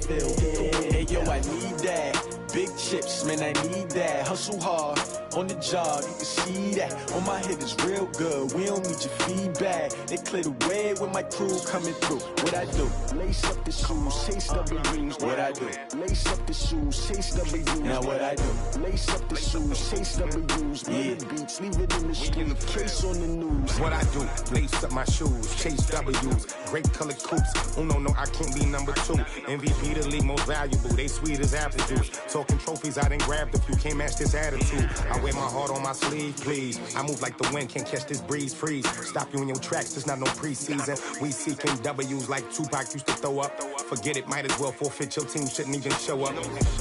field. Hey, yo, I need that. Big chips, man, I need that. Hustle hard on the job, you can see that. On my head is real good, we don't need your feedback. They clear the way with my crew coming through. What I do? Lace up the shoes, chase W's. What I do? Lace up the shoes, chase W's. Now what I do? Lace up the shoes, chase W's. Yeah. Beats, leave it in the street, case on the news. What I do? Lace up my shoes, chase W's. Great colored coops. Oh no, I can't be number 2. MVP the league most valuable. They sweet as apple juice. Talking trophies, I didn't grab the few. Can't match this attitude. I wear my heart on my sleeve, please. I move like the wind, can't catch this breeze, freeze. Stop you in your tracks, there's not no preseason. We seeking W's like Tupac used to throw up. Forget it, might as well forfeit, your team shouldn't even show up.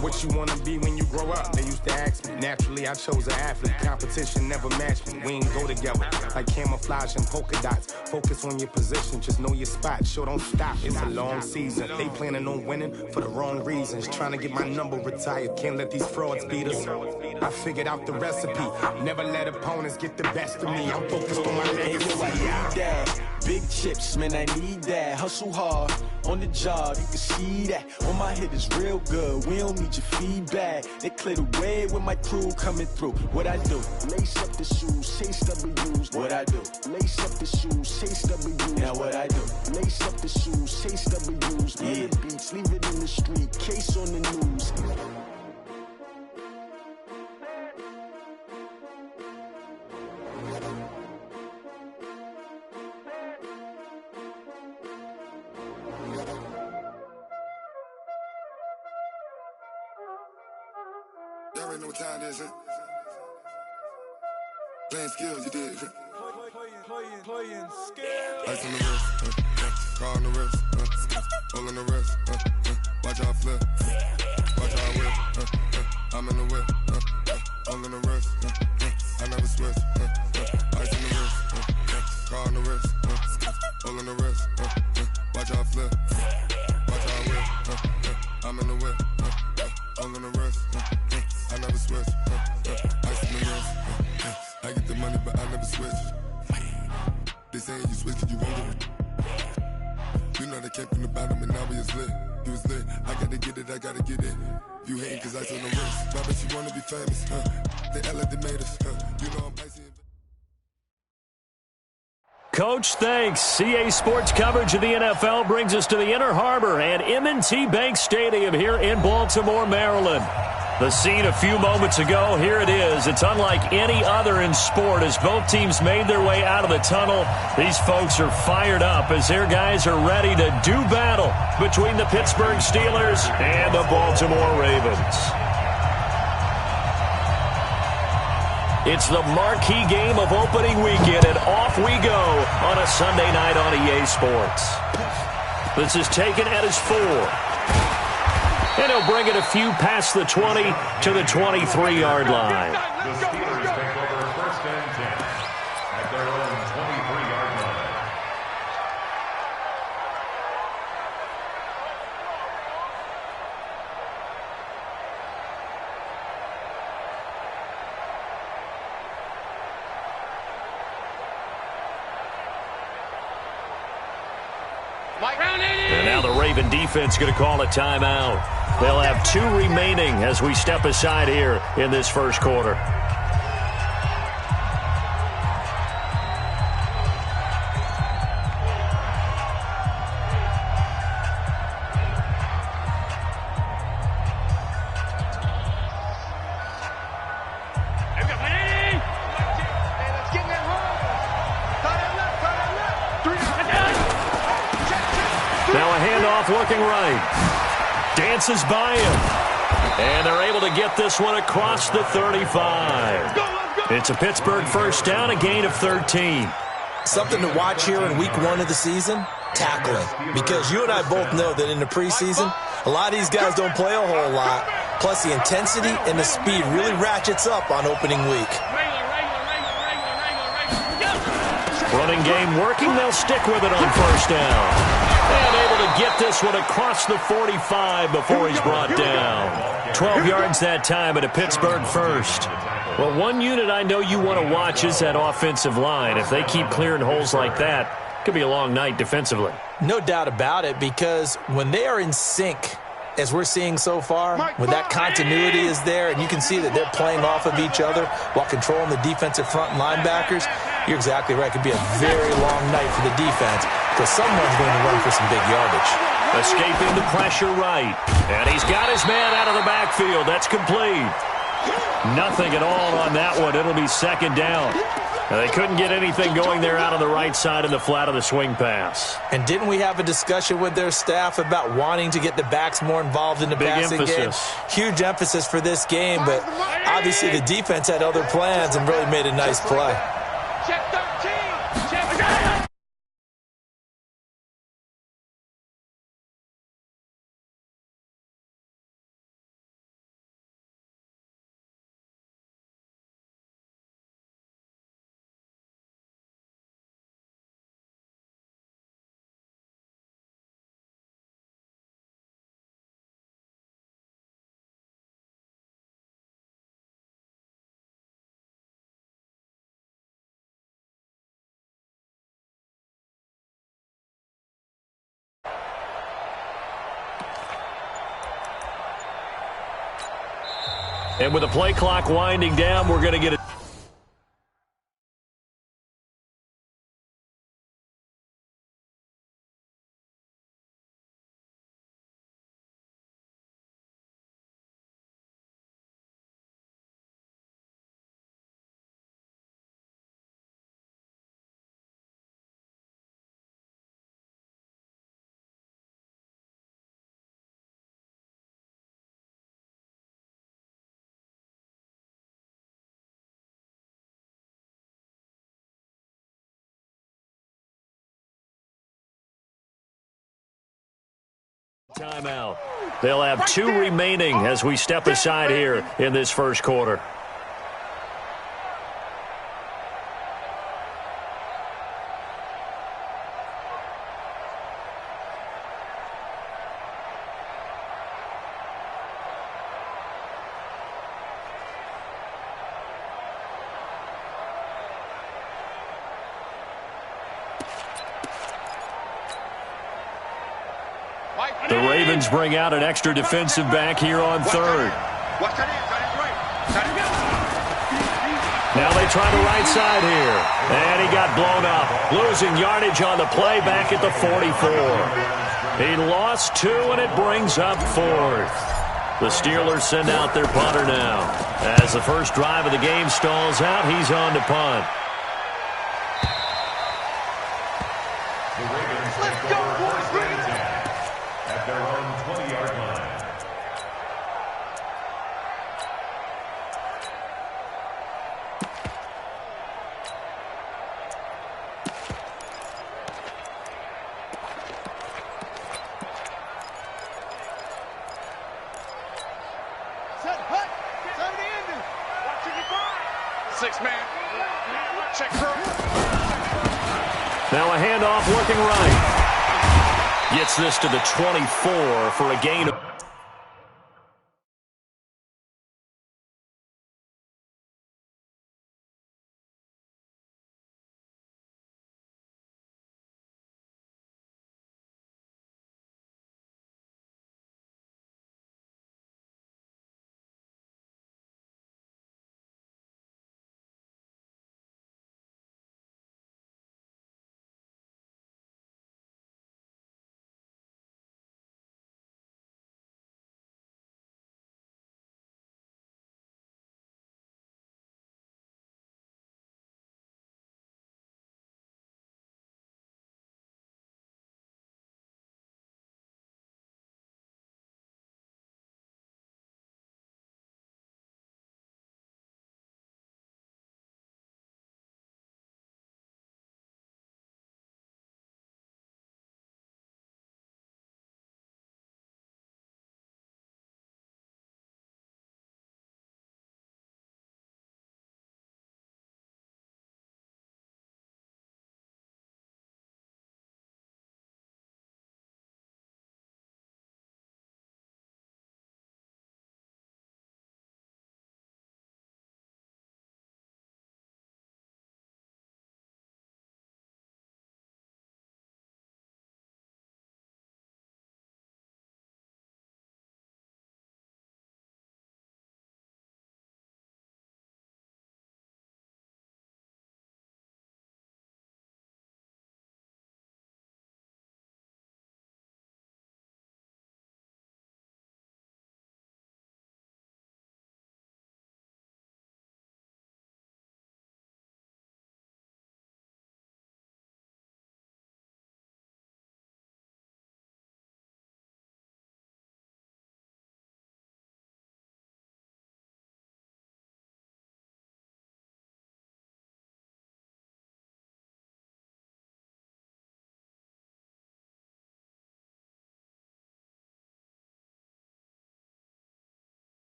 What you wanna be when you grow up? They used to ask me. Naturally, I chose an athlete. Competition never matched me. We ain't go together like camouflage and polka dots. Focus on your position, just know your spot. Sure, don't stop, it's a long season. They planning on winning for the wrong reasons. Trying to get my number retired, can't let these frauds beat us. I figured out the recipe. Never let opponents get the best of me. I'm focused on my legacy. I need that. Big chips, man, I need that. Hustle hard on the job, you can see that. On my head is real good, we don't need your feedback. They clear the way with my crew coming through. What I do? Lace up the shoes, chase W's. What I do? Lace up the shoes, chase W's. Now what I do? Lace up the shoes, chase W's. Yeah. Beats, leave it in the street, case on the news. Y'all already know what time it is, huh? Playing skills, you did. Playing skills. Ice on the wrist, car on the wrist, hole on the wrist, watch how I flip, watch how I whip, I'm in the whip, hole on the wrist, I never switch, ice on the wrist, car on the wrist, hole on the wrist, watch how I flip, watch how I whip, I'm in the whip, hole on the wrist, I never switch, ice on the wrist, I get the money but I never switch. They saying you switch cause you won't get it. You know they came from the bottom and now we is lit. You was lit, I gotta get it, I gotta get it. You hating cause ice on the wrist. Why bet you wanna be famous, They act like they made us, You know I'm icy. Coach, thanks. CA Sports coverage of the NFL brings us to the Inner Harbor and M&T Bank Stadium here in Baltimore, Maryland. The scene a few moments ago, here it is. It's unlike any other in sport as both teams made their way out of the tunnel. These folks are fired up as their guys are ready to do battle between the Pittsburgh Steelers and the Baltimore Ravens. It's the marquee game of opening weekend, and off we go on a Sunday night on EA Sports. This is taken at his 4. And he'll bring it a few past the 20 to the 23-yard line. The Steelers take over 1st and 10 at their own 23-yard line. And now the Raven defense going to call a timeout. They'll have 2 remaining as we step aside here in this first quarter. Now a handoff looking right. Dances by him. And they're able to get this one across the 35. It's a Pittsburgh first down, a gain of 13. Something to watch here in week 1 of the season, tackling. Because you and I both know that in the preseason, a lot of these guys don't play a whole lot. Plus the intensity and the speed really ratchets up on opening week. Running game working, they'll stick with it on first down. And able to get this one across the 45 before he's brought down. 12 yards that time at a Pittsburgh first. Well, one unit I know you want to watch is that offensive line. If they keep clearing holes like that, it could be a long night defensively. No doubt about it, because when they are in sync, as we're seeing so far, when that continuity is there and you can see that they're playing off of each other while controlling the defensive front and linebackers, you're exactly right. It could be a very long night for the defense because someone's going to run for some big yardage. Escaping the pressure right. And he's got his man out of the backfield. That's complete. Nothing at all on that one. It'll be second down. Now, they couldn't get anything going there out on the right side in the flat of the swing pass. And didn't we have a discussion with their staff about wanting to get the backs more involved in the passing game? Huge emphasis for this game, but obviously the defense had other plans and really made a nice play. Check 13. Check. And with the play clock winding down, we're going to get it. Timeout. They'll have 2 remaining as we step aside here in this first quarter. The Ravens bring out an extra defensive back here on third. Now they try the right side here. And he got blown up. Losing yardage on the play back at the 44. He lost 2, and it brings up 4th. The Steelers send out their punter now. As the first drive of the game stalls out, he's on to punt. Now a handoff working right. Gets this to the 24 for a gain of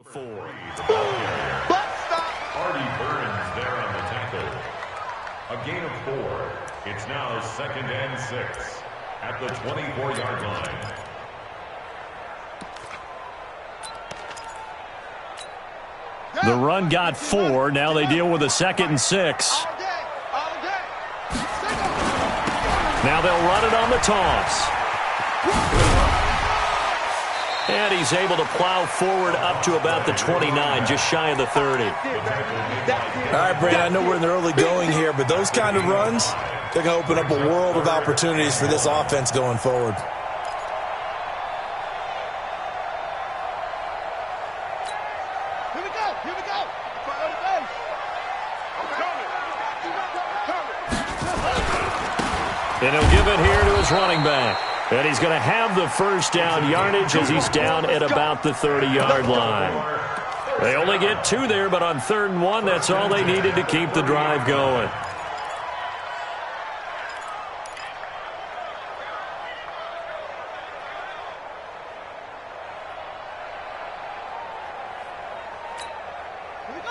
4. Artie Burns there on the tackle. A gain of 4. It's now 2nd and 6 at the 24-yard line. The run got 4. Now they deal with a 2nd and 6. Now they'll run it on the toss. And he's able to plow forward up to about the 29, just shy of the 30. All right, Brandon, I know we're in the early going here, but those kind of runs, they're going to open up a world of opportunities for this offense going forward. Here we go. Here we go. Front of the base. I'm coming. And he'll give it here to his running back. And he's going to have the first down yardage as he's down at about the 30-yard line. They only get 2 there, but on 3rd and 1, that's all they needed to keep the drive going.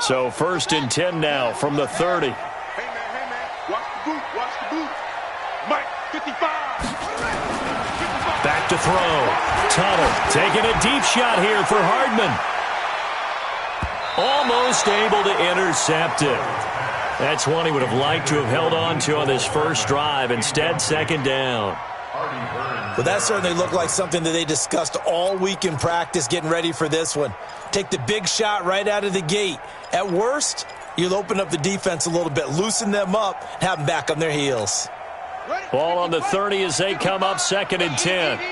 So 1st and 10 now from the 30. Hey, man. Watch the boot. Watch the boot. Mike, 55. Back to throw. Tuttle taking a deep shot here for Hardman. Almost able to intercept it. That's one he would have liked to have held on to on this first drive. Instead, 2nd down. Well, that certainly looked like something that they discussed all week in practice getting ready for this one. Take the big shot right out of the gate. At worst, you'll open up the defense a little bit, loosen them up, and have them back on their heels. Ball on the 30 as they come up 2nd and 10. Come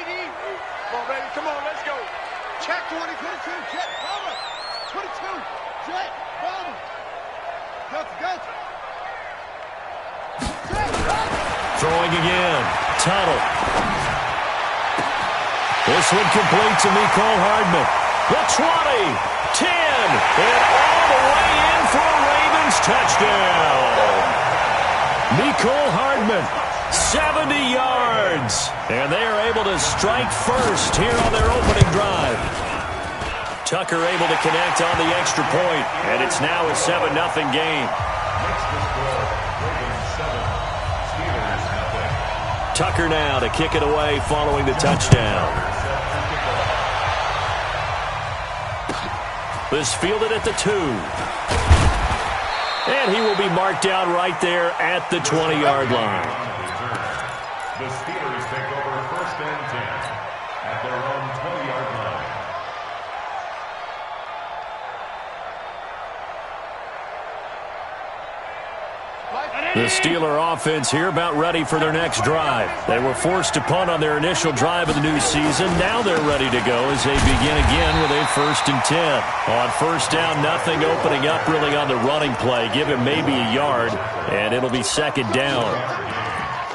on, baby. Come on. Let's go. Check 20, 22. Check. Bomber. 22. Check. Bomber. Go. Throwing again. Tuttle. This one complete to Mecole Hardman. The 20, 10, and all the way in for a Ravens touchdown. Mecole Hardman, 70 yards. And they are able to strike first here on their opening drive. Tucker able to connect on the extra point, and it's now a 7-0 game. Tucker now to kick it away following the touchdown. This fielded at the 2. And he will be marked down right there at the 20-yard line. The Steelers take over 1st and 10 at their own 20-yard line. The Steeler offense here about ready for their next drive. They were forced to punt on their initial drive of the new season. Now they're ready to go as they begin again with a 1st and 10. On 1st down, nothing opening up really on the running play. Give him maybe a yard, and it'll be 2nd down.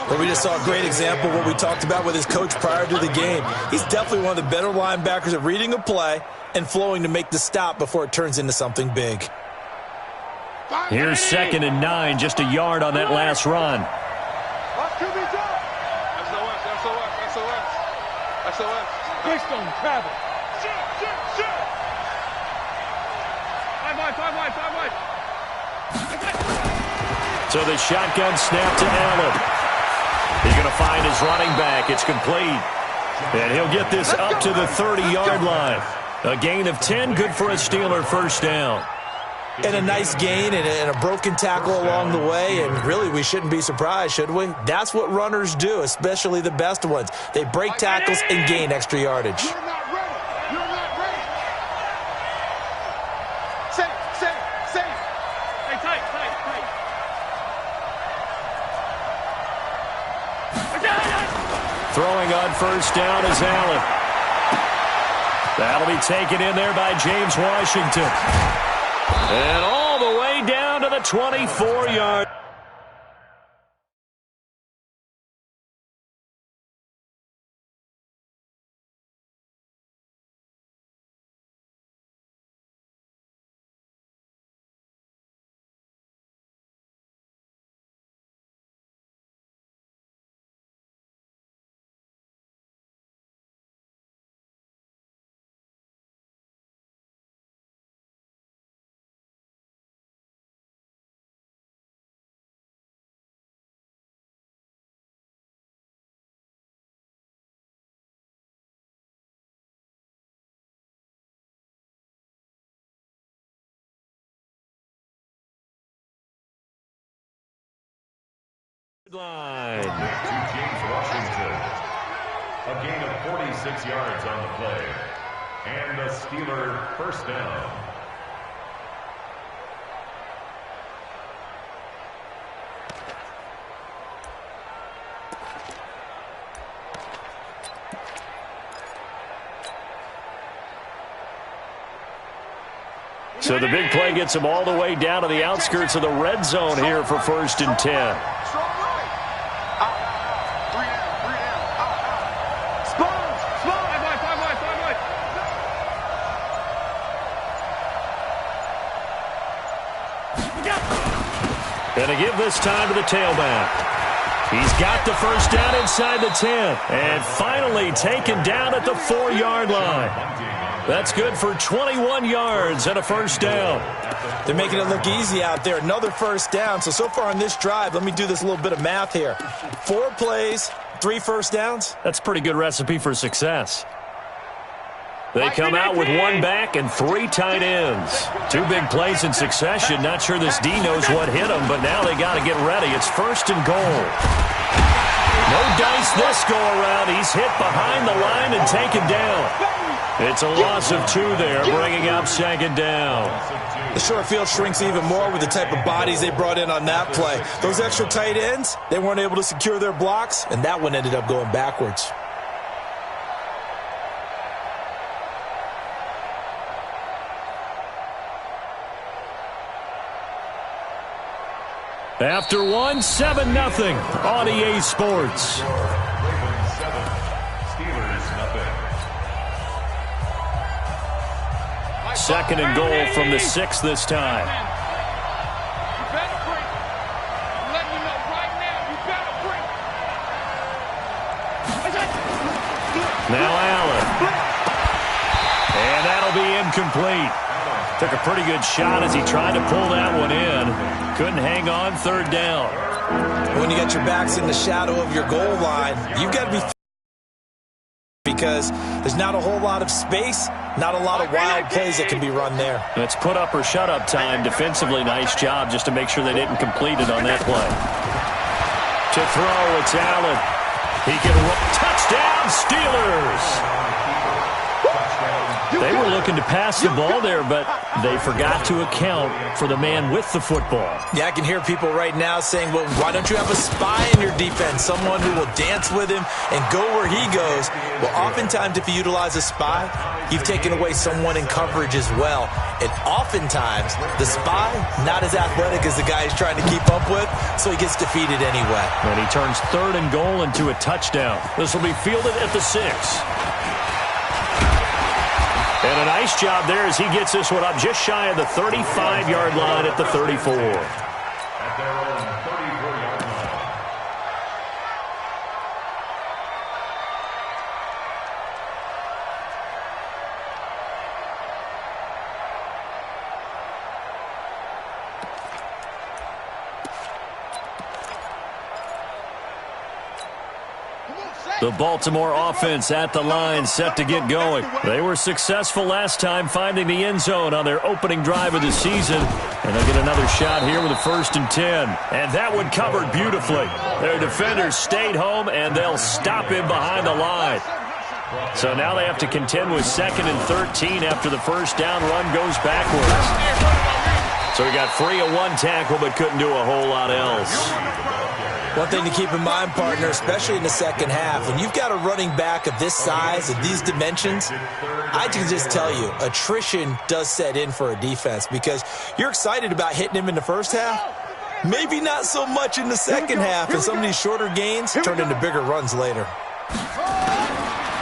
Well, we just saw a great example of what we talked about with his coach prior to the game. He's definitely one of the better linebackers at reading a play and flowing to make the stop before it turns into something big. Here's 2nd and 9, just a yard on that last run. SOS. Big stone travel. Five wide. So the shotgun snap to Allen. He's going to find his running back. It's complete. And he'll get this up to the 30-yard line. A gain of 10, good for a Steeler 1st down. And a nice gain and a broken tackle along the way, and really we shouldn't be surprised, should we? That's what runners do, especially the best ones. They break tackles and gain extra yardage. You're not ready. Safe. Hey, tight. Throwing on 1st down is Allen. That'll be taken in there by James Washington. And all the way down to the 24-yard Line. To James Washington. A gain of 46 yards on the play. And the Steeler first down. So the big play gets him all the way down to the outskirts of the red zone here for 1st and 10. Gonna give this time to the tailback. He's got the first down inside the 10. And finally taken down at the 4-yard line. That's good for 21 yards and a first down. They're making it look easy out there. Another first down. So far on this drive, let me do this little bit of math here. 4 plays, 3 first downs. That's a pretty good recipe for success. They come out with 1 back and 3 tight ends. 2 big plays in succession. Not sure this D knows what hit him, but now they got to get ready. It's 1st and goal. No dice this go around. He's hit behind the line and taken down. It's a loss of 2 there, bringing up 2nd down. The short field shrinks even more with the type of bodies they brought in on that play. Those extra tight ends, they weren't able to secure their blocks, and that one ended up going backwards. After 1, 7-0 on EA Sports. Ravens 7, Steelers nothing. 2nd and goal from the 6 this time. You better bring. I'm letting you know right now, you better bring. Now Allen. And that'll be incomplete. Took a pretty good shot as he tried to pull that one in. Couldn't hang on, 3rd down. When you got your backs in the shadow of your goal line, you've got to be because there's not a whole lot of space, not a lot of wild plays that can be run there. It's put up or shut up time. Defensively, nice job just to make sure they didn't complete it on that play. To throw, it's Allen. He can run. Touchdown, Steelers! They were looking to pass the ball there, but they forgot to account for the man with the football. Yeah, I can hear people right now saying, well, why don't you have a spy in your defense, someone who will dance with him and go where he goes? Well, oftentimes if you utilize a spy, you've taken away someone in coverage as well. And oftentimes, the spy, not as athletic as the guy he's trying to keep up with, so he gets defeated anyway. And he turns 3rd and goal into a touchdown. This will be fielded at the 6. And a nice job there as he gets this one up just shy of the 35-yard line at the 34. At their own 34-yard line. The Baltimore offense at the line, set to get going. They were successful last time finding the end zone on their opening drive of the season. And they'll get another shot here with a 1st and 10. And that one covered beautifully. Their defenders stayed home, and they'll stop him behind the line. So now they have to contend with 2nd and 13 after the first down run goes backwards. So he got free of 1 tackle but couldn't do a whole lot else. One thing to keep in mind, partner, especially in the second half, when you've got a running back of this size, of these dimensions, I can just tell you, attrition does set in for a defense because you're excited about hitting him in the first half. Maybe not so much in the second half, and some of these shorter gains turn into bigger runs later.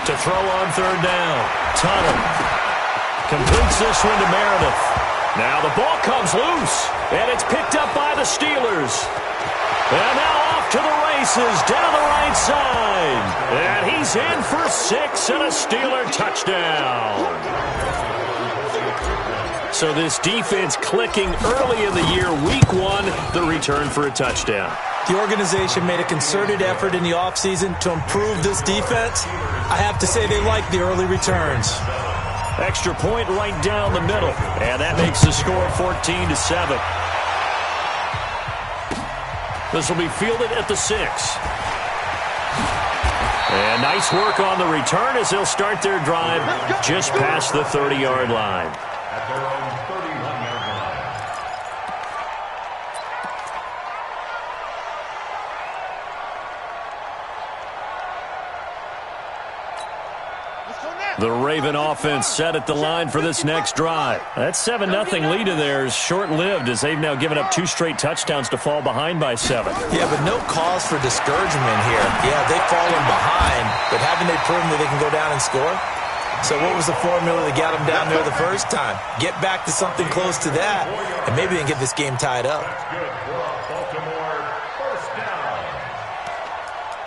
To throw on 3rd down, Tuttle completes this one to Meredith. Now the ball comes loose, and it's picked up by the Steelers. And now off to the races down the right side. And he's in for 6 and a Steeler touchdown. So this defense clicking early in the year, week 1, the return for a touchdown. The organization made a concerted effort in the offseason to improve this defense. I have to say they like the early returns. Extra point right down the middle. And that makes the score 14-7. This will be fielded at the 6. And nice work on the return as they'll start their drive just past the 30-yard line. At their own 31-yard line. The Raven offense set at the line for this next drive. That 7-0 lead of theirs short-lived as they've now given up 2 straight touchdowns to fall behind by 7. Yeah, but no cause for discouragement here. Yeah, they've fallen behind, but haven't they proven that they can go down and score? So what was the formula that got them down there the first time? Get back to something close to that, and maybe they can get this game tied up. That's good for a Baltimore first down.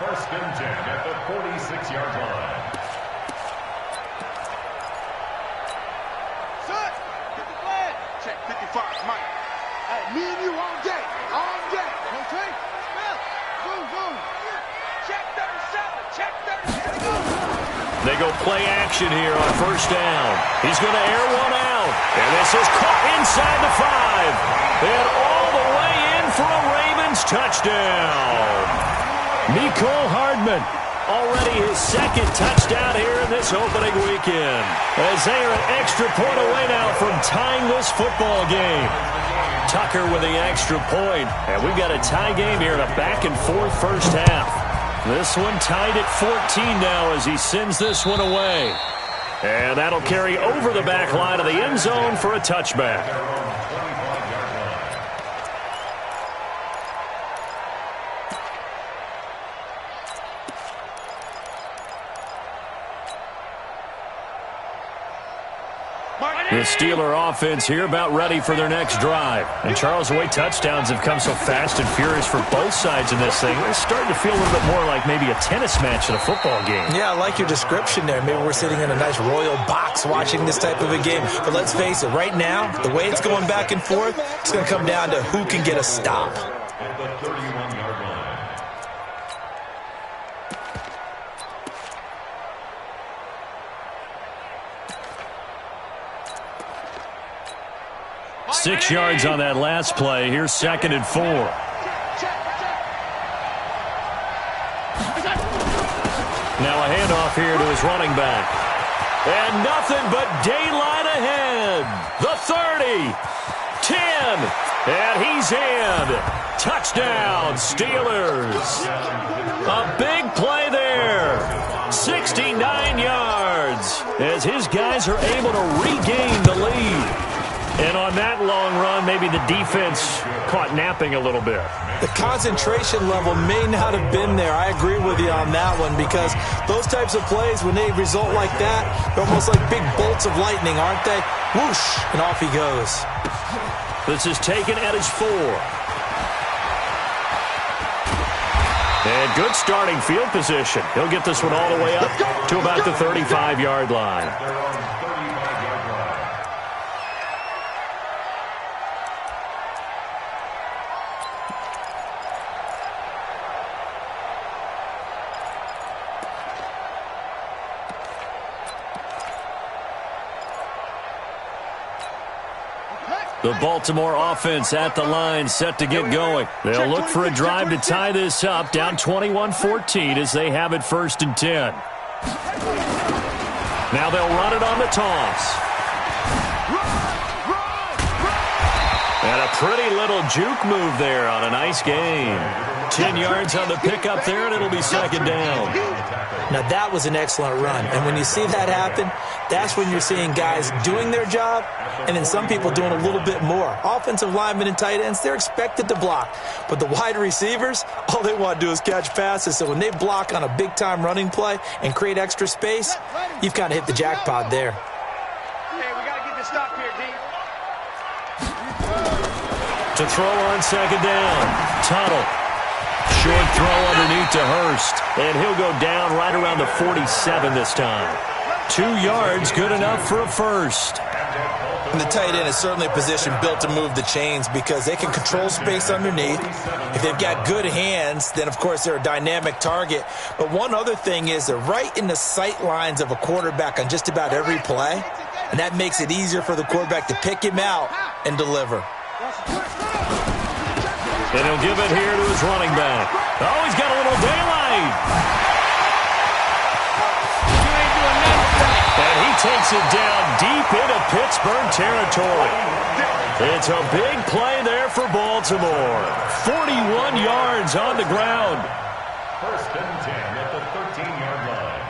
First and 10 at the 46-yard line. Son, get the flag. Check 55, Mike. Hey, me and you all day. All day. Okay? Smell. Boom, boom. Check 37. Check 37. Go. They go play action here on first down. He's going to air one out. And this is caught inside the 5. And all the way in for a Ravens touchdown. Mecole Hardman, already his second touchdown here in this opening weekend. As they are an extra point away now from tying this football game. Tucker with the extra point. And we've got a tie game here in a back-and-forth first half. This one tied at 14 now as he sends this one away. And that'll carry over the back line of the end zone for a touchback. The Steeler offense here about ready for their next drive. And Charles, the way touchdowns have come so fast and furious for both sides in this thing, it's starting to feel a little bit more like maybe a tennis match in a football game. Yeah, I like your description there. Maybe we're sitting in a nice royal box watching this type of a game. But let's face it, right now, the way it's going back and forth, it's going to come down to who can get a stop. At the 31-yard line. Six yards on that last play. Here's 2nd and 4. Now a handoff here to his running back. And nothing but daylight ahead. The 30, 10, and he's in. Touchdown, Steelers. A big play there. 69 yards as his guys are able to regain the lead. And on that long run, maybe the defense caught napping a little bit. The concentration level may not have been there. I agree with you on that one because those types of plays, when they result like that, they're almost like big bolts of lightning, aren't they? Whoosh, and off he goes. This is taken at his 4. And good starting field position. He'll get this one all the way up to about the 35-yard line. The Baltimore offense at the line, set to get going. They'll look for a drive to tie this up, down 21-14 as they have it 1st and 10. Now they'll run it on the toss. And a pretty little juke move there on a nice game. 10 yards on the pickup there, and it'll be 2nd down. Now, that was an excellent run. And when you see that happen, that's when you're seeing guys doing their job and then some people doing a little bit more. Offensive linemen and tight ends, they're expected to block. But the wide receivers, all they want to do is catch passes. So when they block on a big-time running play and create extra space, you've kind of hit the jackpot there. Hey, we got to get this stop here, D. To throw on 2nd down. Tuttle. Short throw underneath to Hurst. And he'll go down right around the 47 this time. 2 yards, good enough for a first. And the tight end is certainly a position built to move the chains because they can control space underneath. If they've got good hands, then, of course, they're a dynamic target. But one other thing is they're right in the sight lines of a quarterback on just about every play. And that makes it easier for the quarterback to pick him out and deliver. And he'll give it here to his running back. Oh, he's got a little daylight. And he takes it down deep into Pittsburgh territory. It's a big play there for Baltimore. 41 yards on the ground. First and 10 at the 13-yard line.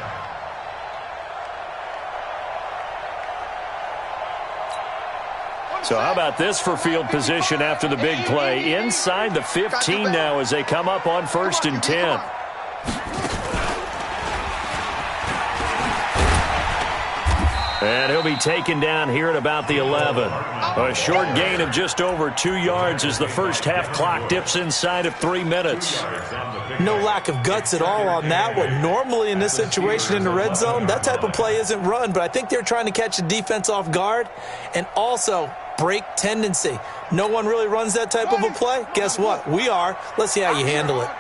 So how about this for field position after the big play? Inside the 15 now as they come up on 1st and 10. And he'll be taken down here at about the 11. A short gain of just over 2 yards as the first half clock dips inside of 3 minutes. No lack of guts at all on that one. Normally in this situation in the red zone, that type of play isn't run, but I think they're trying to catch the defense off guard and also break tendency. No one really runs that type of a play. Guess what? We are. Let's see how you handle it.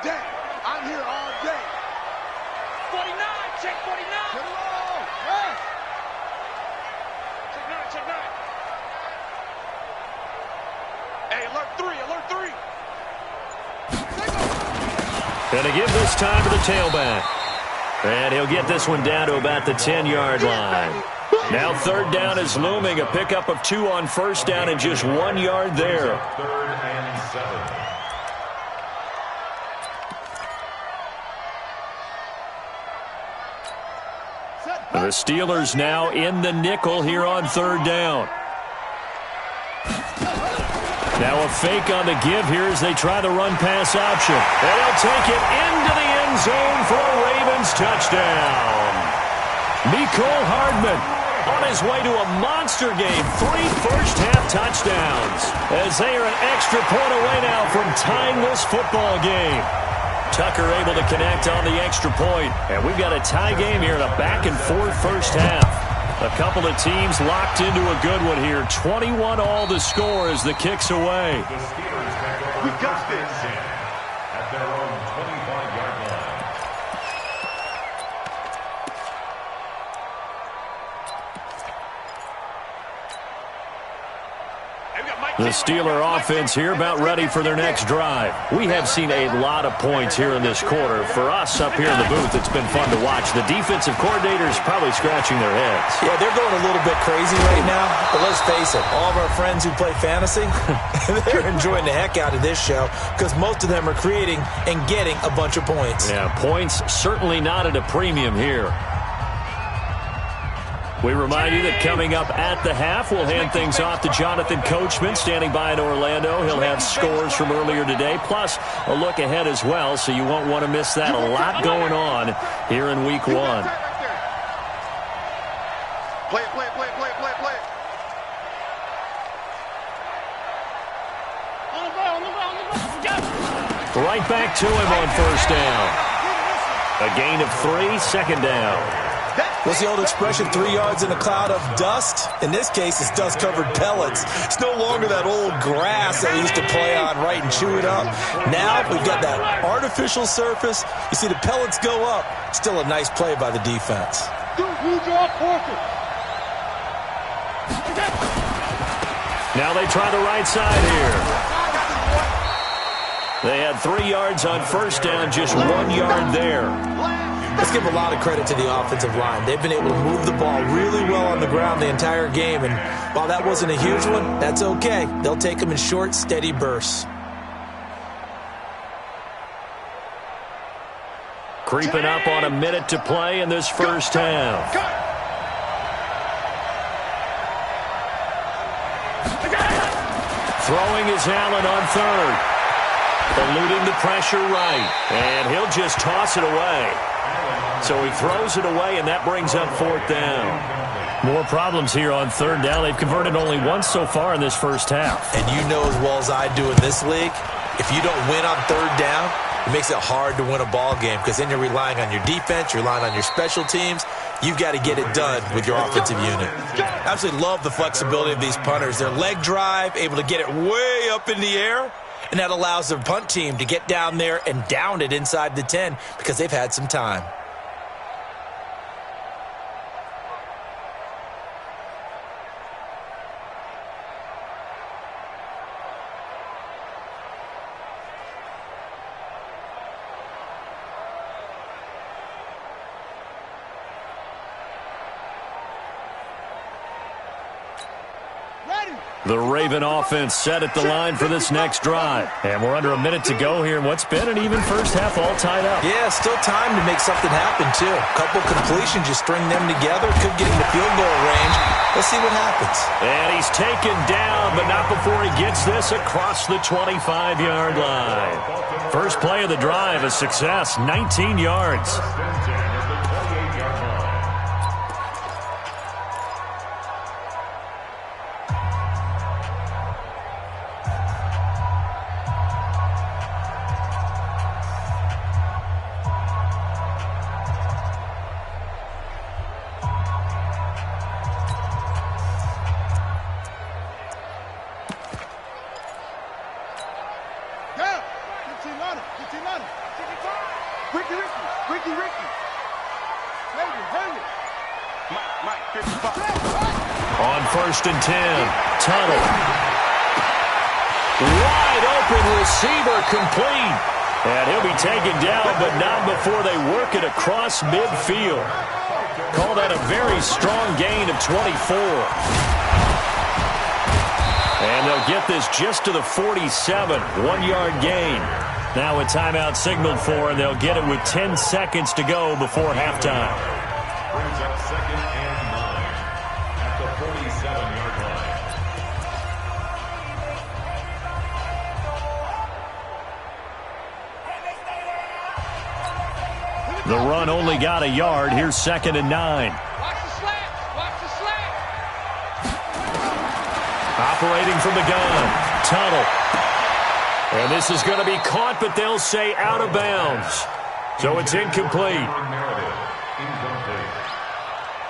I'm here all day. 49, check 49. Check 9. Hey, alert 3. And to give this time to the tailback. And he'll get this one down to about the 10-yard line. Now 3rd down is looming. A pickup of 2 on 1st down and just 1 yard there. 3rd and 7. The Steelers now in the nickel here on 3rd down. Now a fake on the give here as they try the run-pass option. And he'll take it into the end zone for a Ravens touchdown. Mecole Hardman on his way to a monster game. 3 first-half touchdowns as they are an extra point away now from tying this football game. Tucker able to connect on the extra point. And we've got a tie game here in a back-and-forth first half. A couple of teams locked into a good one here. 21 all the score as the kick's away. The Steelers take over. We got this at their own 25-yard line. The Steeler offense here about ready for their next drive. We have seen a lot of points here in this quarter. For us up here in the booth, it's been fun to watch. The defensive coordinators probably scratching their heads. Yeah, they're going a little bit crazy right now. But let's face it, all of our friends who play fantasy, they're enjoying the heck out of this show because most of them are creating and getting a bunch of points. Yeah, points certainly not at a premium here. We remind you that coming up at the half, we'll hand things off to Jonathan Coachman, standing by in Orlando. He'll have scores from earlier today, plus a look ahead as well, so you won't want to miss that. A lot going on here in Week 1. Play. Right back to him on 1st down. A gain of 3, 2nd down. What's the old expression, 3 yards in a cloud of dust? In this case, it's dust-covered pellets. It's no longer that old grass that we used to play on, right, and chew it up. Now we've got that artificial surface. You see the pellets go up. Still a nice play by the defense. Now they try the right side here. They had 3 yards on 1st down, just 1 yard there. Let's give a lot of credit to the offensive line. They've been able to move the ball really well on the ground the entire game, and while that wasn't a huge one, that's okay. They'll take them in short, steady bursts. Creeping up on a minute to play in this first half. Throwing is Allen on 3rd. Eluding the pressure right, and he'll just toss it away. So he throws it away, and that brings up 4th down. More problems here on 3rd down. They've converted only once so far in this first half. And you know as well as I do in this league, if you don't win on 3rd down, it makes it hard to win a ball game because then you're relying on your defense, you're relying on your special teams. You've got to get it done with your offensive unit. I absolutely love the flexibility of these punters. Their leg drive, able to get it way up in the air, and that allows the punt team to get down there and down it inside the 10 because they've had some time. The Raven offense set at the line for this next drive. And we're under a minute to go here in what's been an even first half, all tied up. Yeah, still time to make something happen, too. Couple completions, you string them together, could get into field goal range. Let's see what happens. And he's taken down, but not before he gets this across the 25-yard line. First play of the drive, a success, 19 yards. On 1st and 10, Tuttle. Wide open receiver complete. And he'll be taken down, but not before they work it across midfield. Call that a very strong gain of 24. And they'll get this just to the 47, 1-yard gain. Now a timeout signaled for, and they'll get it with 10 seconds to go before halftime. Brings up 2nd and 9 at the 47-yard line. The run only got a yard. Here's 2nd and 9. Watch the slant. Watch the slant. Operating from the gun, Tuttle. And this is going to be caught, but they'll say out of bounds. So it's incomplete. Incomplete.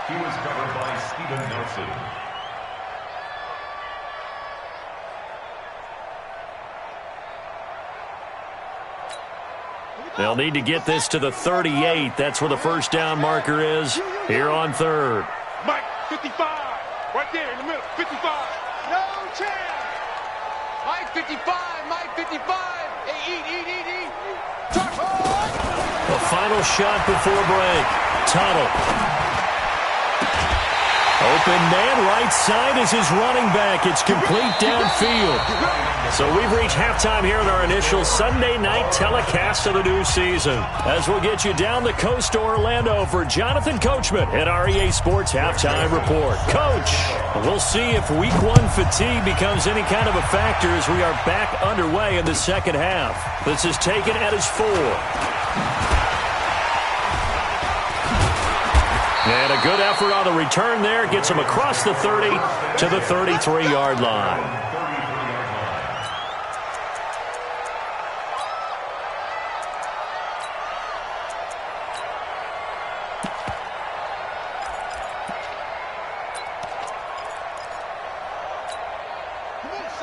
He was covered by Steven Nelson. They'll need to get this to the 38. That's where the first down marker is here on 3rd. Mike, 55. Right there in the middle. 55. No chance. Mike, 55. Mike, 55. Hey, eat. The final shot before break. Tuttle. Open man, right side is his running back. It's complete downfield. So we've reached halftime here in our initial Sunday night telecast of the new season. As we'll get you down the coast to Orlando for Jonathan Coachman at our EA Sports Halftime Report. Coach, we'll see if Week 1 fatigue becomes any kind of a factor as we are back underway in the second half. This is taken at his 4. And a good effort on the return there. Gets him across the 30 to the 33-yard line.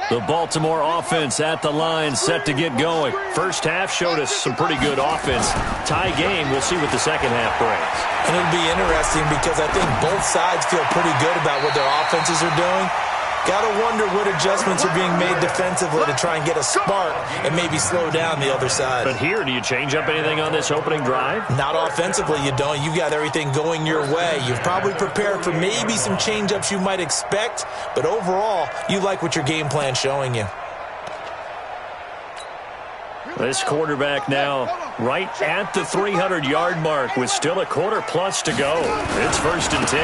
The Baltimore offense at the line, set to get going. First half showed us some pretty good offense. Tie game, we'll see what the second half brings. And it'll be interesting because I think both sides feel pretty good about what their offenses are doing. Got to wonder what adjustments are being made defensively to try and get a spark and maybe slow down the other side. But here, do you change up anything on this opening drive? Not offensively, you don't. You got everything going your way. You've probably prepared for maybe some change-ups you might expect, but overall, you like what your game plan's showing you. This quarterback now right at the 300-yard mark with still a quarter plus to go. It's 1st and 10.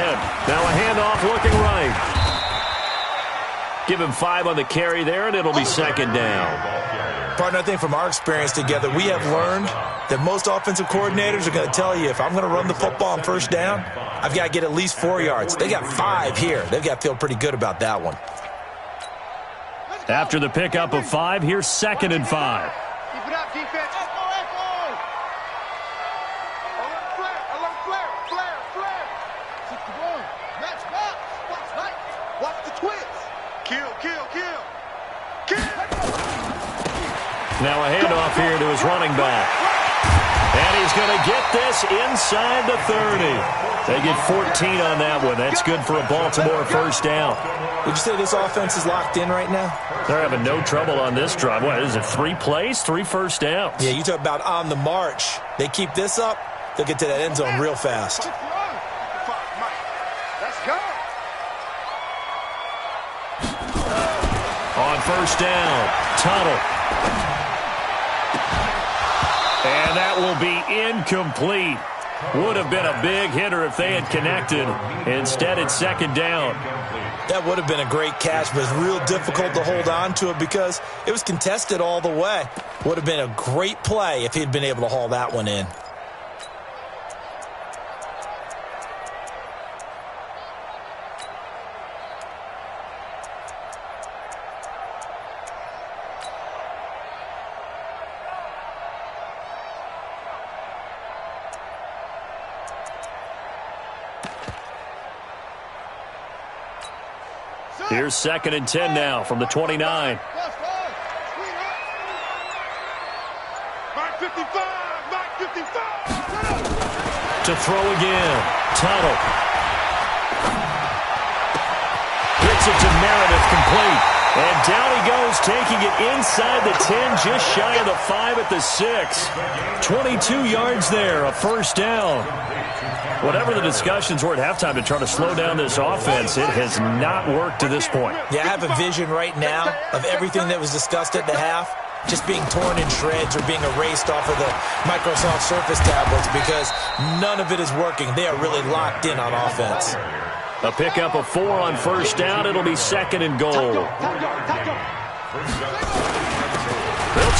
Now a handoff looking right. Give him 5 on the carry there, and it'll be 2nd down. Partner, I think from our experience together, we have learned that most offensive coordinators are going to tell you, if I'm going to run the football on 1st down, I've got to get at least 4 yards. They got 5 here. They've got to feel pretty good about that one. After the pickup of 5, here's 2nd and 5. Keep it up, defense. Watch the twist. Kill. Now a handoff here to his running back. And he's going to get this inside the 30. They get 14 on that one. That's good for a Baltimore first down. Would you say this offense is locked in right now? They're having no trouble on this drive. What is it, 3 plays, 3 first downs? Yeah, you talk about on the march. They keep this up, they'll get to that end zone real fast. Let's go. first down. Tunnel. And that will be incomplete. Would have been a big hitter if they had connected. Instead, it's second down. That would have been a great catch, but it's real difficult to hold on to it because it was contested all the way. Would have been a great play if he'd been able to haul that one in. Here's second and 10 now from the 29. Mark 55, Mark 55. To throw again. Tunnel. Hits it to Meredith, complete. And down he goes, taking it inside the 10, just shy of the 5 at the 6. 22 yards there, a first down. Whatever the discussions were at halftime to try to slow down this offense, it has not worked to this point. Yeah, I have a vision right now of everything that was discussed at the half just being torn in shreds or being erased off of the Microsoft Surface tablets because none of it is working. They are really locked in on offense. A pickup of 4 on first down. It'll be second and goal. They'll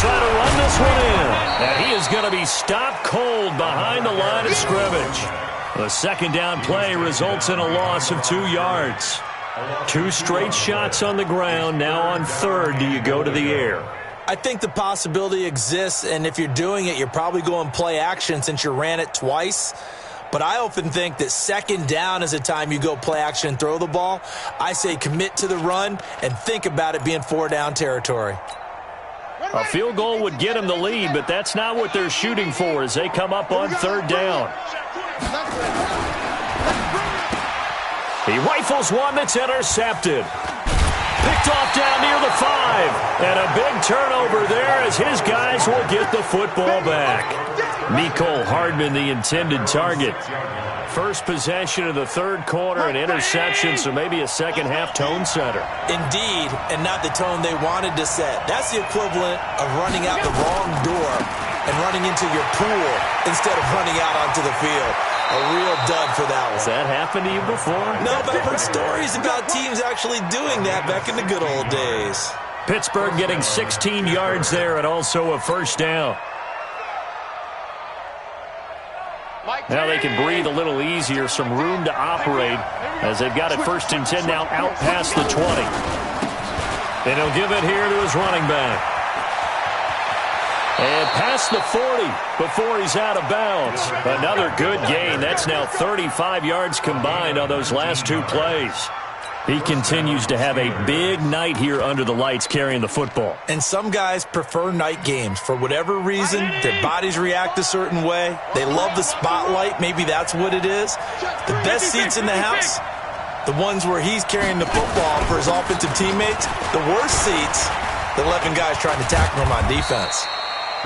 try to run this one in. And he is going to be stopped cold behind the line of scrimmage. The second down play results in a loss of 2 yards. 2 straight shots on the ground. Now on third, do you go to the air? I think the possibility exists, and if you're doing it, you're probably going play action since you ran it twice. But I often think that second down is a time you go play action and throw the ball. I say commit to the run and think about it being 4-down territory. A field goal would get him the lead, but that's not what they're shooting for as they come up on third down. He rifles one that's intercepted. Picked off down near the 5. And a big turnover there as his guys will get the football back. Mecole Hardman, the intended target. First possession of the third quarter, an interception, so maybe a second-half tone setter. Indeed, and not the tone they wanted to set. That's the equivalent of running out the wrong door and running into your pool instead of running out onto the field. A real dud for that one. Has that happened to you before? No, but I've heard stories about teams actually doing that back in the good old days. Pittsburgh getting 16 yards there and also a first down. Now they can breathe a little easier, some room to operate as they've got it first and 10 now out past the 20. And he'll give it here to his running back. And past the 40 before he's out of bounds. Another good gain. That's now 35 yards combined on those last 2 plays. He continues to have a big night here under the lights carrying the football. And some guys prefer night games. For whatever reason, their bodies react a certain way. They love the spotlight. Maybe that's what it is. The best seats in the house, the ones where he's carrying the football for his offensive teammates. The worst seats, the 11 guys trying to tackle him on defense.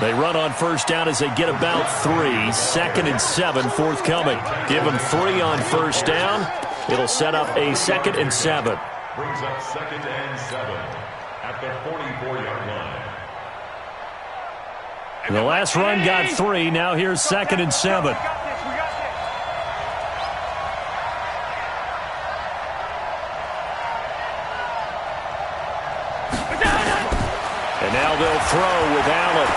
They run on first down as they get about 3. Second and 7 forthcoming. Give them 3 on first down. It'll set up a second and 7. Brings up second and 7 at the 44-yard line. And the last run got 3. Now here's second and 7. And now they'll throw with Allen.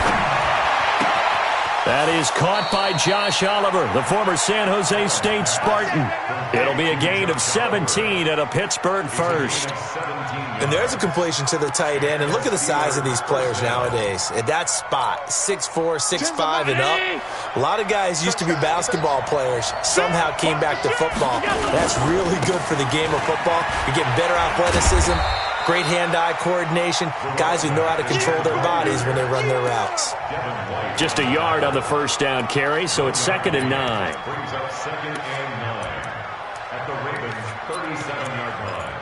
That is caught by Josh Oliver, the former San Jose State Spartan. It'll be a gain of 17 at a Pittsburgh first. And there's a completion to the tight end. And look at the size of these players nowadays. At that spot, 6'4", 6'5", and up. A lot of guys used to be basketball players. Somehow came back to football. That's really good for the game of football. You're getting better athleticism, great hand-eye coordination, guys who know how to control their bodies when they run their routes. Just a yard on the first down carry, so it's second and 9. Brings up second and 9 at the Ravens' 37-yard line.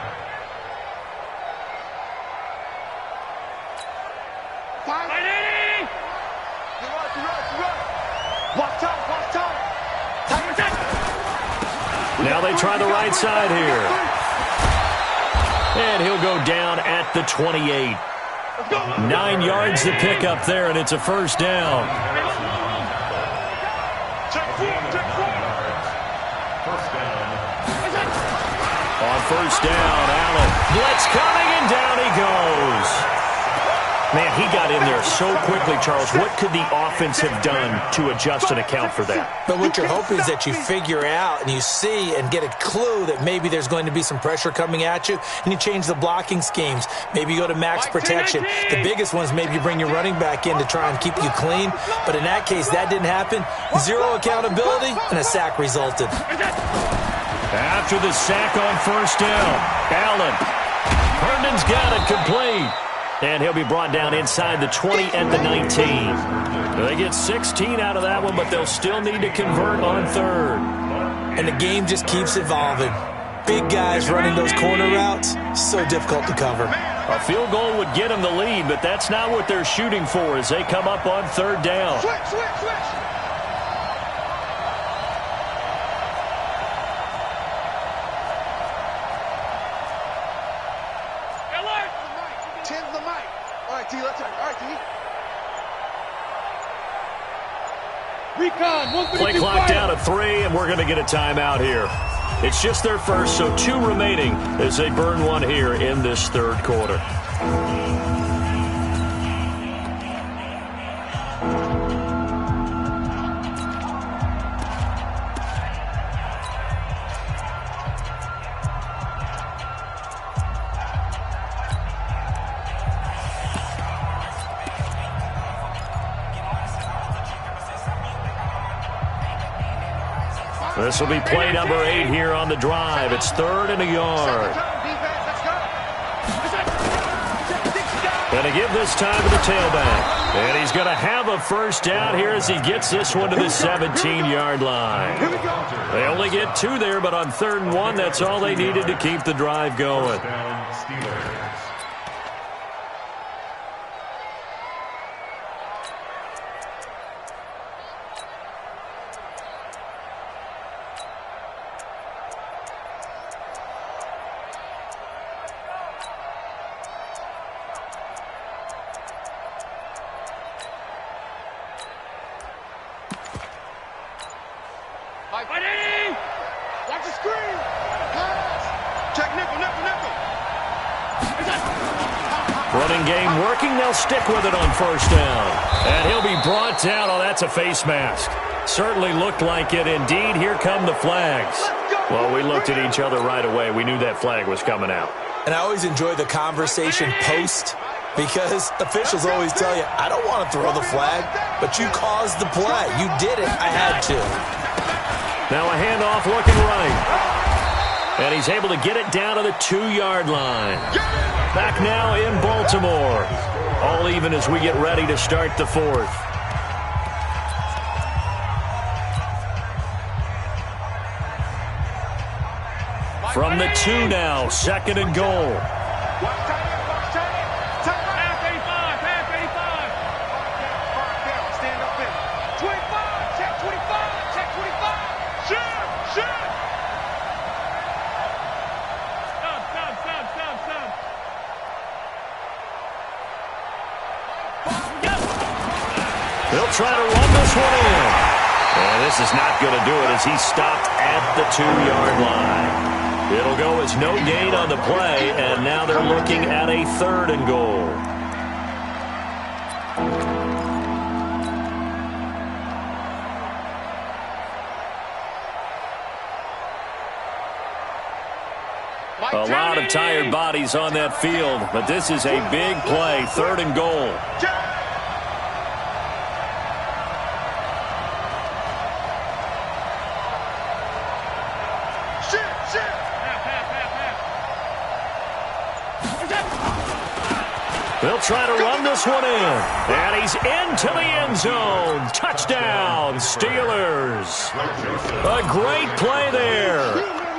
Now they try the right side here. And he'll go down at the 28. 9 yards to pick up there, and it's a first down. On first down, Allen. Blitz coming, and down he goes. Man, he got in there so quickly, Charles. What could the offense have done to adjust and account for that? But what you're hoping is that you figure out and you see and get a clue that maybe there's going to be some pressure coming at you, and you change the blocking schemes. Maybe you go to max protection. The biggest one is maybe you bring your running back in to try and keep you clean. But in that case, that didn't happen. Zero accountability, and a sack resulted. After the sack on first down, Allen. Herndon's got it complete. And he'll be brought down inside the 20 at the 19. They get 16 out of that one, but they'll still need to convert on third. And the game just keeps evolving. Big guys running those corner routes, so difficult to cover. A field goal would get them the lead, but that's not what they're shooting for as they come up on third down. Switch. Play clock down to 3, and we're going to get a timeout here. It's just their first, so 2 remaining as they burn one here in this third quarter. This will be play number 8 here on the drive. It's 3rd and a yard. And to give this time to the tailback. And he's going to have a first down here as he gets this one to the 17-yard line. They only get 2 there, but on 3rd and 1, that's all they needed to keep the drive going. Watch the screen. Pass. Check nickel. Running game working. They'll stick with it on first down. And he'll be brought down. Oh, that's a face mask. Certainly looked like it. Indeed, here come the flags. Well, we looked at each other right away. We knew that flag was coming out. And I always enjoy the conversation post because officials always tell you, I don't want to throw the flag, but you caused the play. You did it. I had to. Now a handoff looking right. And he's able to get it down to the 2-yard line. Back now in Baltimore. All even as we get ready to start the 4th. From the 2 now, 2nd and goal. They'll try to run this one in. And this is not going to do it as he's stopped at the 2-yard line. It'll go as no gain on the play, and now they're looking at a 3rd and goal. A lot of tired bodies on that field, but this is a big play, 3rd and goal. They'll try to run this one in. And he's into the end zone. Touchdown, Steelers. A great play there.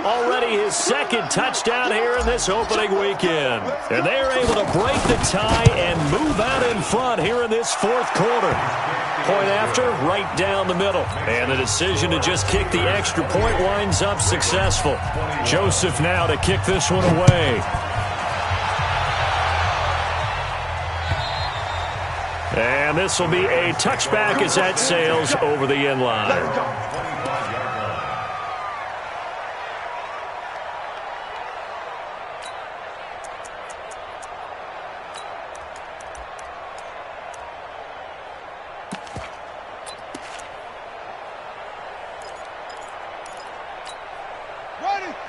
Already his 2nd touchdown here in this opening weekend. And they're able to break the tie and move out in front here in this 4th quarter. Point after, right down the middle. And the decision to just kick the extra point winds up successful. Joseph now to kick this one away. And this will be a touchback as that sails over the end line.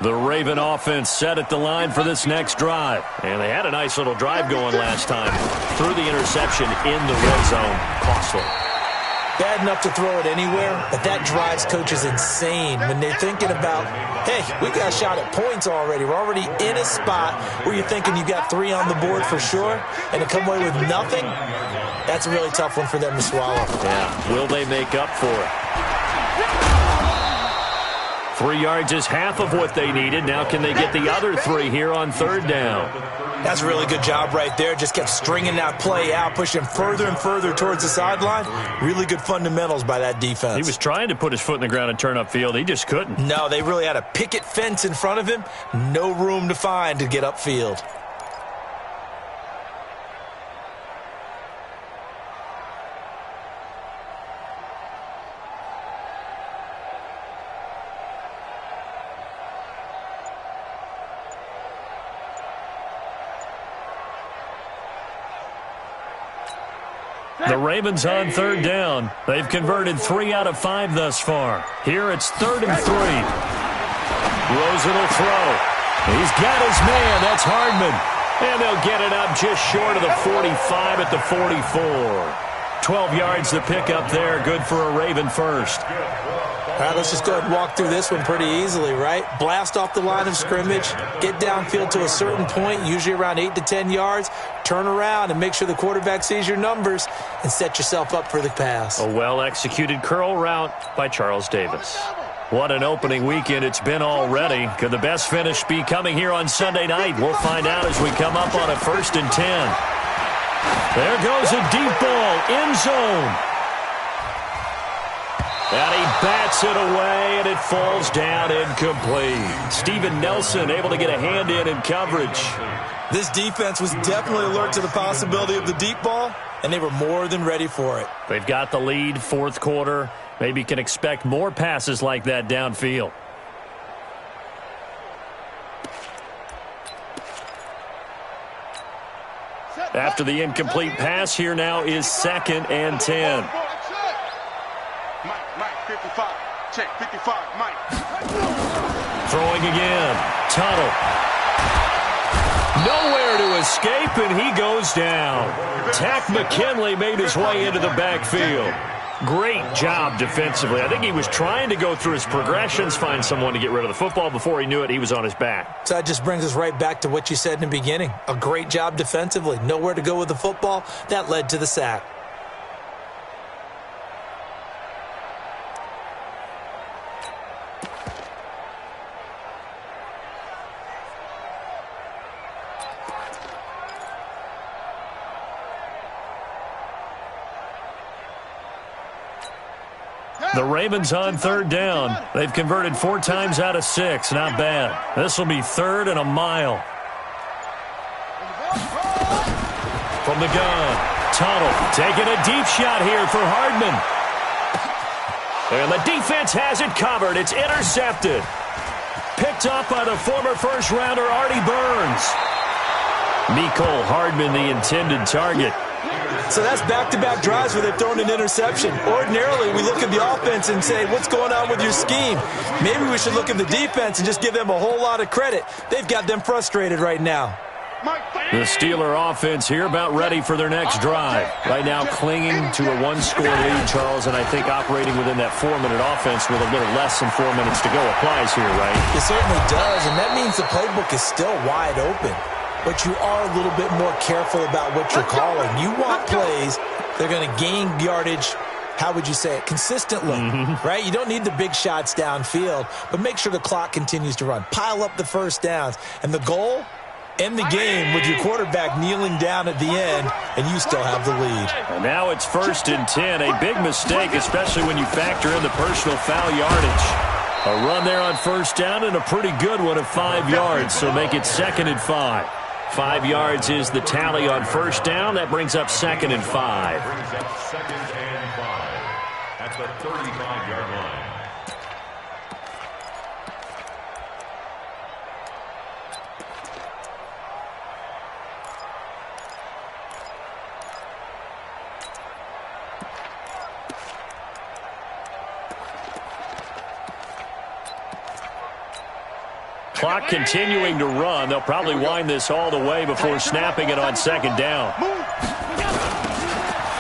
The Raven offense set at the line for this next drive. And they had a nice little drive going last time. Threw the interception in the red zone. Costly. Bad enough to throw it anywhere, but that drives coaches insane when they're thinking about, hey, we got a shot at points already. We're already in a spot where you're thinking you got 3 on the board for sure, and to come away with nothing, that's a really tough one for them to swallow. Yeah, will they make up for it? 3 yards is half of what they needed. Now can they get the other 3 here on 3rd down? That's a really good job right there. Just kept stringing that play out, pushing further and further towards the sideline. Really good fundamentals by that defense. He was trying to put his foot in the ground and turn upfield. He just couldn't. No, they really had a picket fence in front of him. No room to find to get upfield. The Ravens on 3rd down. They've converted 3 out of 5 thus far. Here it's 3rd and 3. Rosen will throw. He's got his man. That's Hardman. And they'll get it up just short of the 45 at the 44. 12 yards to pick up there. Good for a Raven first. All right, let's just go ahead and walk through this one pretty easily, right? Blast off the line of scrimmage, get downfield to a certain point, usually around 8 to 10 yards, turn around and make sure the quarterback sees your numbers and set yourself up for the pass. A well-executed curl route by Charles Davis. What an opening weekend it's been already. Could the best finish be coming here on Sunday night? We'll find out as we come up on a 1st and 10. There goes a deep ball, end zone. And he bats it away, and it falls down incomplete. Steven Nelson able to get a hand in coverage. This defense was definitely alert to the possibility of the deep ball, and they were more than ready for it. They've got the lead, 4th quarter. Maybe can expect more passes like that downfield. After the incomplete pass, here now is 2nd and 10. Mike, 55. Check, 55, Mike. Throwing again. Tuttle. Nowhere to escape, and he goes down. Tack McKinley made his way into the backfield. Great job defensively. I think he was trying to go through his progressions, find someone to get rid of the football. Before he knew it, he was on his back. So that just brings us right back to what you said in the beginning. A great job defensively. Nowhere to go with the football. That led to the sack. The Ravens on 3rd down. They've converted 4 times out of 6. Not bad. This will be 3rd and a mile. From the gun, Tuttle taking a deep shot here for Hardman. And the defense has it covered. It's intercepted. Picked up by the former first-rounder Artie Burns. Mecole Hardman, the intended target. So that's back-to-back drives where they've thrown an interception. Ordinarily, we look at the offense and say, what's going on with your scheme? Maybe we should look at the defense and just give them a whole lot of credit. They've got them frustrated right now. The Steeler offense here about ready for their next drive. Right now clinging to a 1-score lead, Charles, and I think operating within that 4-minute offense with a little less than 4 minutes to go applies here, right? It certainly does, and that means the playbook is still wide open. But you are a little bit more careful about what you're calling. You want plays that are going to gain yardage, how would you say it, consistently, right? You don't need the big shots downfield, but make sure the clock continues to run. Pile up the first downs. And the goal, end the game with your quarterback kneeling down at the end, and you still have the lead. And now it's 1st and 10. A big mistake, especially when you factor in the personal foul yardage. A run there on 1st down and a pretty good one of 5 yards, so make it 2nd and 5. 5 yards is the tally on first down. That brings up 2nd and 5. Brings up 2nd and 5 at the 35-yard line. Clock continuing to run. They'll probably wind this all the way before snapping it on 2nd down.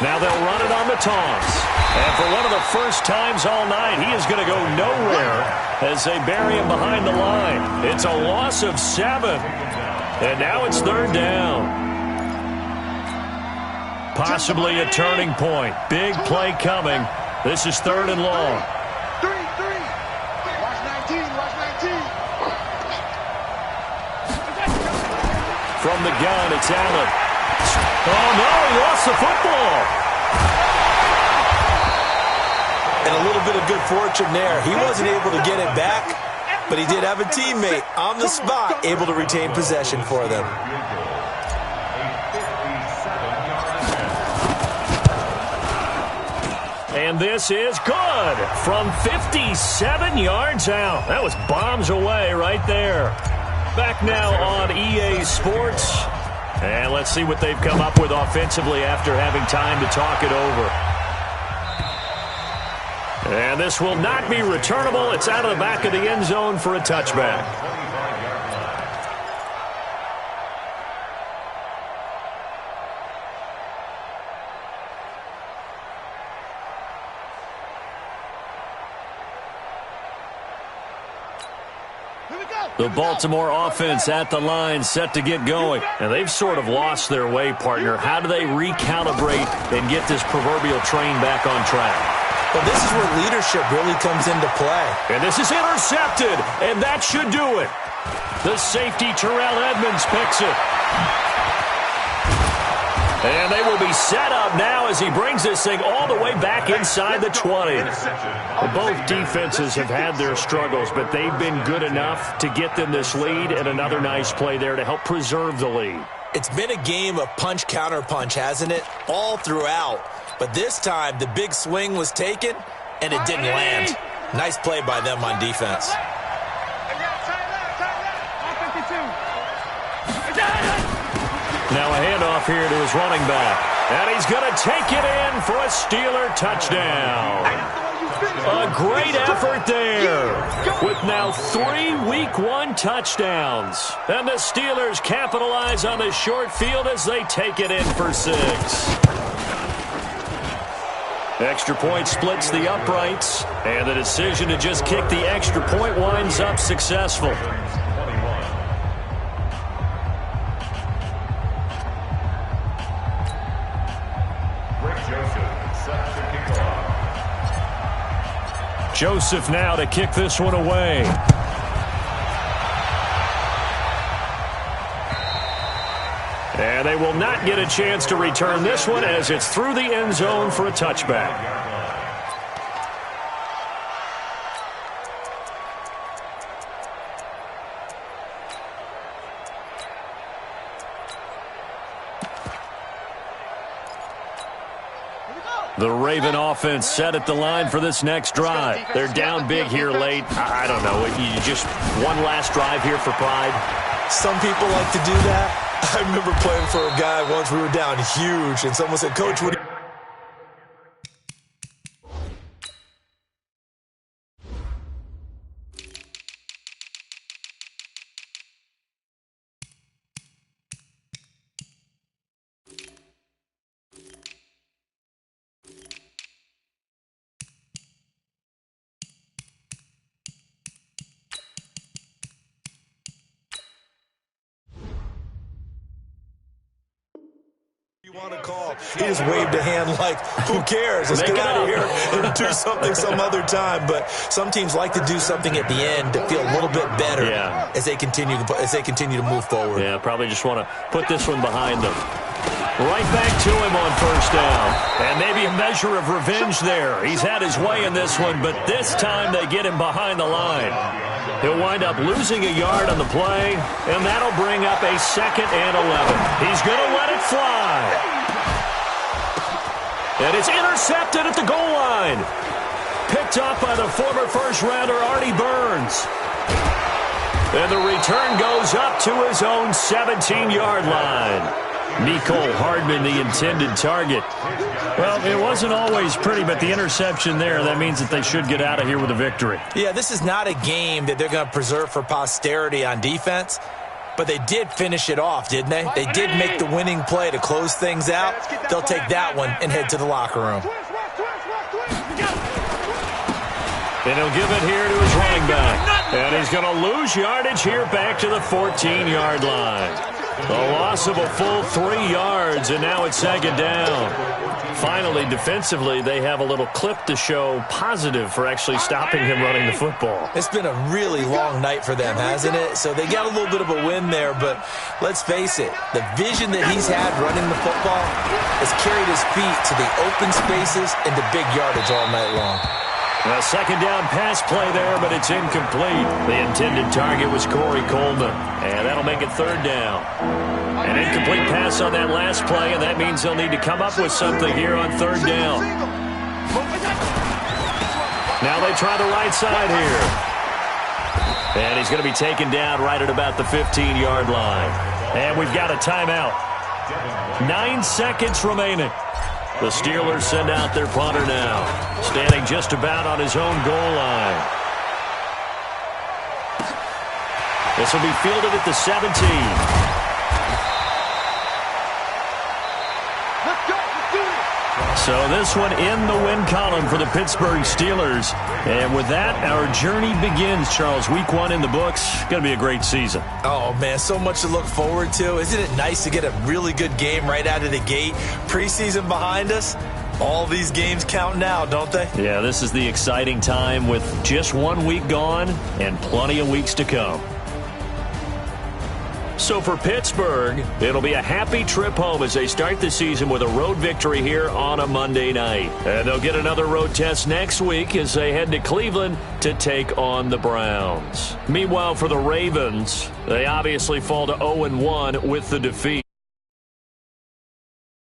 Now they'll run it on the taunts. And for one of the first times all night, he is going to go nowhere as they bury him behind the line. It's a loss of 7. And now it's 3rd down. Possibly a turning point. Big play coming. This is 3rd and long. From the gun, it's Allen. Oh, no, he lost the football. And a little bit of good fortune there. He wasn't able to get it back, but he did have a teammate on the spot able to retain possession for them. And this is good from 57 yards out. That was bombs away right there. Back now on EA Sports. And let's see what they've come up with offensively after having time to talk it over. And this will not be returnable. It's out of the back of the end zone for a touchback. The Baltimore offense at the line, set to get going. And they've sort of lost their way, partner. How do they recalibrate and get this proverbial train back on track? Well, this is where leadership really comes into play. And this is intercepted, and that should do it. The safety, Terrell Edmonds, picks it. And they will be set up now as he brings this thing all the way back inside the 20. Both defenses have had their struggles, but they've been good enough to get them this lead, and another nice play there to help preserve the lead. It's been a game of punch-counter-punch, hasn't it? All throughout. But this time, the big swing was taken, and it didn't land. Nice play by them on defense. Now a handoff here to his running back. And he's going to take it in for a Steeler touchdown. A great effort there. With now 3 Week 1 touchdowns. And the Steelers capitalize on the short field as they take it in for 6. Extra point splits the uprights. And the decision to just kick the extra point winds up successful. Joseph now to kick this one away. And they will not get a chance to return this one as it's through the end zone for a touchback. The Raven offense set at the line for this next drive. They're down big here late. I don't know. You just one last drive here for pride. Some people like to do that. I remember playing for a guy once. We were down huge, and someone said, "Coach, what do you..." want to call. He just waved a hand like, who cares? Let's get out of here and do something some other time. But some teams like to do something at the end to feel a little bit better as they continue to move forward. Yeah, probably just want to put this one behind them. Right back to him on first down. And maybe a measure of revenge there. He's had his way in this one, but this time they get him behind the line. He'll wind up losing a yard on the play, and that'll bring up a 2nd and 11. He's going to let it fly. And it's intercepted at the goal line. Picked up by the former first-rounder Artie Burns. And the return goes up to his own 17-yard line. Nicole Hardman, the intended target. Well, it wasn't always pretty, but the interception there, that means that they should get out of here with a victory. Yeah, this is not a game that they're going to preserve for posterity on defense, but they did finish it off, didn't they? They did make the winning play to close things out. They'll take that one and head to the locker room. And he'll give it here to his running back. And he's going to lose yardage here back to the 14-yard line. A loss of a full 3 yards, and now it's 2nd down. Finally, defensively, they have a little clip to show positive for actually stopping him running the football. It's been a really long night for them, hasn't it? So they got a little bit of a win there, but let's face it, the vision that he's had running the football has carried his feet to the open spaces and the big yardage all night long. A 2nd down pass play there, but it's incomplete. The intended target was Corey Coleman, and that'll make it 3rd down. An incomplete pass on that last play, and that means they'll need to come up with something here on 3rd down. Now they try the right side here. And he's going to be taken down right at about the 15-yard line. And we've got a timeout. 9 seconds remaining. The Steelers send out their punter now, standing just about on his own goal line. This will be fielded at the 17. So this one in the win column for the Pittsburgh Steelers. And with that, our journey begins, Charles. Week 1 in the books. Going to be a great season. Oh, man, so much to look forward to. Isn't it nice to get a really good game right out of the gate? Preseason behind us. All these games count now, don't they? Yeah, this is the exciting time with just 1 week gone and plenty of weeks to come. So for Pittsburgh, it'll be a happy trip home as they start the season with a road victory here on a Monday night. And they'll get another road test next week as they head to Cleveland to take on the Browns. Meanwhile, for the Ravens, they obviously fall to 0-1 with the defeat.